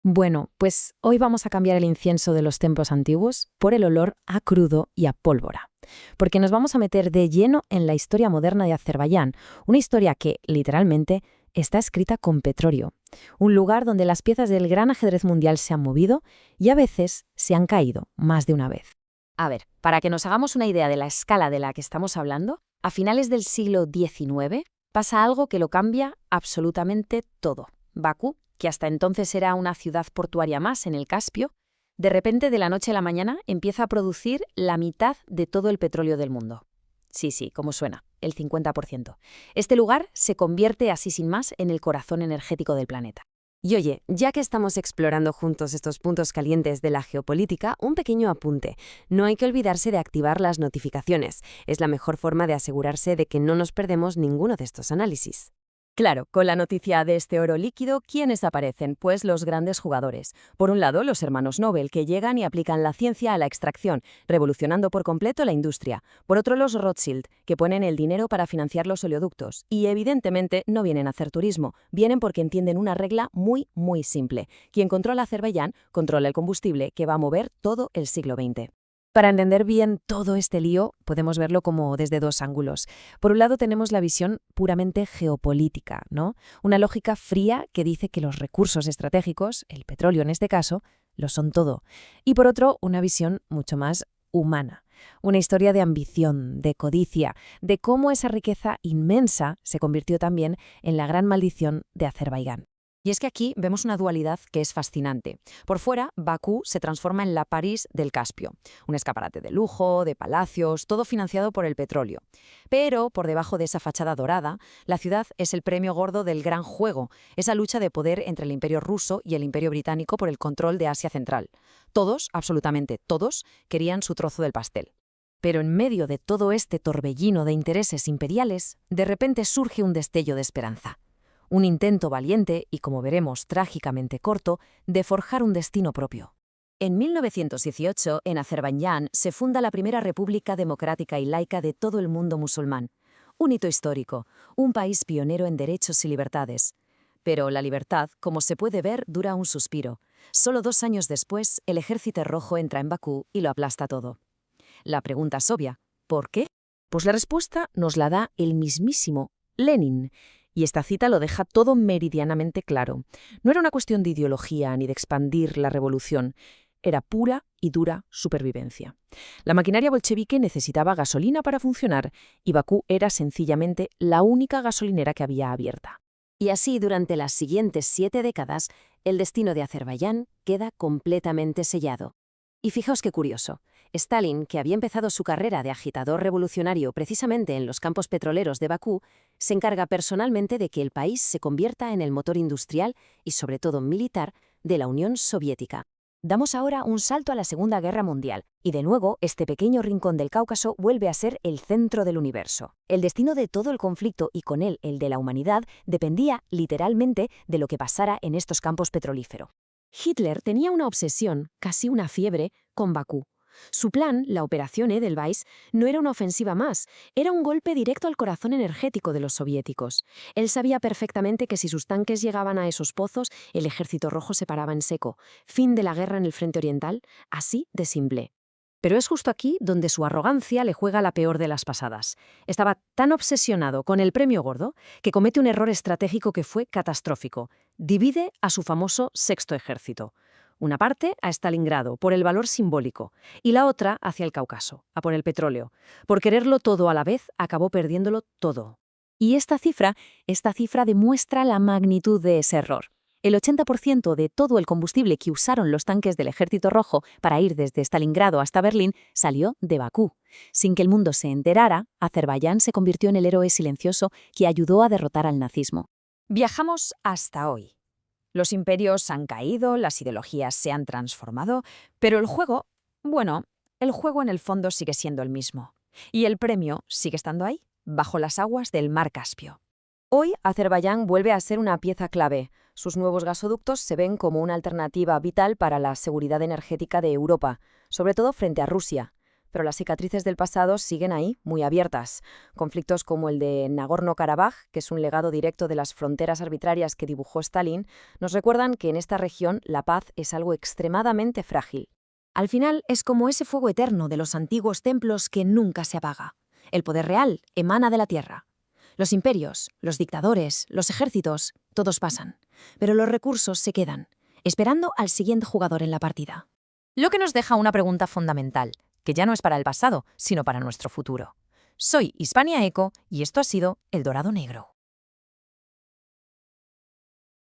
Bueno, pues hoy vamos a cambiar el incienso de los templos antiguos por el olor a crudo y a pólvora, porque nos vamos a meter de lleno en la historia moderna de Azerbaiyán, una historia que, literalmente, está escrita con petróleo, un lugar donde las piezas del gran ajedrez mundial se han movido y a veces se han caído más de una vez. A ver, para que nos hagamos una idea de la escala de la que estamos hablando, a finales del siglo XIX pasa algo que lo cambia absolutamente todo. Bakú, que hasta entonces era una ciudad portuaria más en el Caspio, de repente de la noche a la mañana empieza a producir la mitad de todo el petróleo del mundo. Sí, como suena, el 50%. Este lugar se convierte así sin más en el corazón energético del planeta. Y oye, ya que estamos explorando juntos estos puntos calientes de la geopolítica, un pequeño apunte. No hay que olvidarse de activar las notificaciones. Es la mejor forma de asegurarse de que no nos perdemos ninguno de estos análisis. Claro, con la noticia de este oro líquido, ¿quiénes aparecen? Pues los grandes jugadores. Por un lado, los hermanos Nobel, que llegan y aplican la ciencia a la extracción, revolucionando por completo la industria. Por otro, los Rothschild, que ponen el dinero para financiar los oleoductos. Y evidentemente no vienen a hacer turismo, vienen porque entienden una regla muy simple. Quien controla Azerbaiyán, controla el combustible que va a mover todo el siglo XX. Para entender bien todo este lío, podemos verlo como desde dos ángulos. Por un lado tenemos la visión puramente geopolítica, ¿no? Una lógica fría que dice que los recursos estratégicos, el petróleo en este caso, lo son todo. Y por otro, una visión mucho más humana. Una historia de ambición, de codicia, de cómo esa riqueza inmensa se convirtió también en la gran maldición de Azerbaiyán. Y es que aquí vemos una dualidad que es fascinante. Por fuera, Bakú se transforma en la París del Caspio, un escaparate de lujo, de palacios, todo financiado por el petróleo. Pero, por debajo de esa fachada dorada, la ciudad es el premio gordo del gran juego, esa lucha de poder entre el Imperio ruso y el Imperio británico por el control de Asia Central. Todos, absolutamente todos, querían su trozo del pastel. Pero en medio de todo este torbellino de intereses imperiales, de repente surge un destello de esperanza. Un intento valiente y, como veremos, trágicamente corto, de forjar un destino propio. En 1918, en Azerbaiyán, se funda la primera república democrática y laica de todo el mundo musulmán. Un hito histórico, un país pionero en derechos y libertades. Pero la libertad, como se puede ver, dura un suspiro. Solo 2 años después, el Ejército Rojo entra en Bakú y lo aplasta todo. La pregunta es obvia. ¿Por qué? Pues la respuesta nos la da el mismísimo Lenin. Y esta cita lo deja todo meridianamente claro. No era una cuestión de ideología ni de expandir la revolución. Era pura y dura supervivencia. La maquinaria bolchevique necesitaba gasolina para funcionar y Bakú era sencillamente la única gasolinera que había abierta. Y así, durante las siguientes 7 décadas, el destino de Azerbaiyán queda completamente sellado. Y fijaos qué curioso. Stalin, que había empezado su carrera de agitador revolucionario precisamente en los campos petroleros de Bakú, se encarga personalmente de que el país se convierta en el motor industrial y sobre todo militar de la Unión Soviética. Damos ahora un salto a la Segunda Guerra Mundial, y de nuevo este pequeño rincón del Cáucaso vuelve a ser el centro del universo. El destino de todo el conflicto y con él el de la humanidad dependía literalmente de lo que pasara en estos campos petrolíferos. Hitler tenía una obsesión, casi una fiebre, con Bakú. Su plan, la Operación Edelweiss, no era una ofensiva más, era un golpe directo al corazón energético de los soviéticos. Él sabía perfectamente que si sus tanques llegaban a esos pozos, el Ejército Rojo se paraba en seco. Fin de la guerra en el frente oriental, así de simple. Pero es justo aquí donde su arrogancia le juega la peor de las pasadas. Estaba tan obsesionado con el premio gordo que comete un error estratégico que fue catastrófico. Divide a su famoso Sexto Ejército. Una parte a Stalingrado, por el valor simbólico, y la otra hacia el Cáucaso, a por el petróleo. Por quererlo todo a la vez, acabó perdiéndolo todo. Y esta cifra demuestra la magnitud de ese error. El 80% de todo el combustible que usaron los tanques del Ejército Rojo para ir desde Stalingrado hasta Berlín salió de Bakú. Sin que el mundo se enterara, Azerbaiyán se convirtió en el héroe silencioso que ayudó a derrotar al nazismo. Viajamos hasta hoy. Los imperios han caído, las ideologías se han transformado, pero el juego en el fondo sigue siendo el mismo. Y el premio sigue estando ahí, bajo las aguas del mar Caspio. Hoy, Azerbaiyán vuelve a ser una pieza clave. Sus nuevos gasoductos se ven como una alternativa vital para la seguridad energética de Europa, sobre todo frente a Rusia. pero las cicatrices del pasado siguen ahí, muy abiertas. Conflictos como el de Nagorno-Karabaj, que es un legado directo de las fronteras arbitrarias que dibujó Stalin, nos recuerdan que en esta región la paz es algo extremadamente frágil. Al final es como ese fuego eterno de los antiguos templos que nunca se apaga. El poder real emana de la tierra. Los imperios, los dictadores, los ejércitos, todos pasan. Pero los recursos se quedan, esperando al siguiente jugador en la partida. Lo que nos deja una pregunta fundamental, que ya no es para el pasado, sino para nuestro futuro. Soy Hispania Eco y esto ha sido El Dorado Negro.